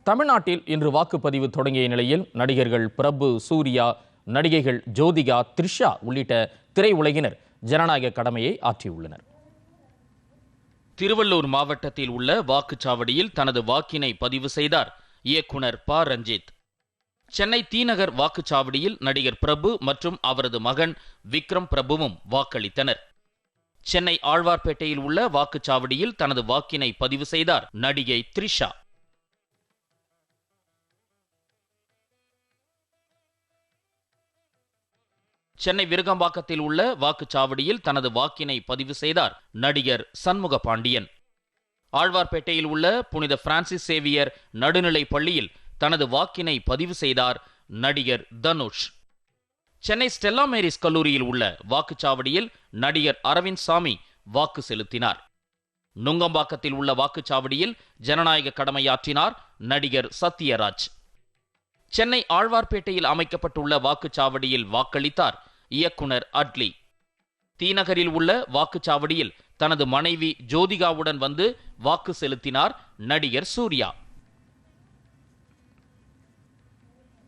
தமிழ்நாட்டில் இன்று வாக்குப்பதிவு தொடங்கிய நிலையில் நடிகர்கள் பிரபு, சூர்யா, நடிகைகள் ஜோதிகா, த்ரிஷா உள்ளிட்ட திரையுலகினர் ஜனநாயக கடமையை ஆற்றியுள்ளனர். திருவள்ளூர் மாவட்டத்தில் உள்ள வாக்குச்சாவடியில் தனது வாக்கினை பதிவு செய்தார் இயக்குனர் ப. ரஞ்சித். சென்னை தீநகர் வாக்குச்சாவடியில் நடிகர் பிரபு மற்றும் அவரது மகன் விக்ரம் பிரபுவும் வாக்களித்தனர். சென்னை ஆழ்வார்பேட்டையில் உள்ள வாக்குச்சாவடியில் தனது வாக்கினை பதிவு செய்தார் நடிகை த்ரிஷா. சென்னை விருகம்பாக்கத்தில் உள்ள வாக்குச்சாவடியில் தனது வாக்கினை பதிவு செய்தார் நடிகர் சண்முக பாண்டியன். ஆழ்வார்பேட்டையில் உள்ள புனித பிரான்சிஸ் சேவியர் நடுநிலை பள்ளியில் தனது வாக்கினை பதிவு செய்தார் நடிகர் தனுஷ். சென்னை ஸ்டெல்லா மேரிஸ் கல்லூரியில் உள்ள வாக்குச்சாவடியில் நடிகர் அரவிந்த் சாமி வாக்கு செலுத்தினார். நுங்கம்பாக்கத்தில் உள்ள வாக்குச்சாவடியில் ஜனநாயக கடமையாற்றினார் நடிகர் சத்யராஜ். சென்னை ஆழ்வார்பேட்டையில் அமைக்கப்பட்டுள்ள வாக்குச்சாவடியில் வாக்களித்தார் இயக்குனர் அட்லி. தீநகரில் உள்ள வாக்குச்சாவடியில் தனது மனைவி ஜோதிகாவுடன் வந்து வாக்கு செலுத்தினார் நடிகர் சூர்யா.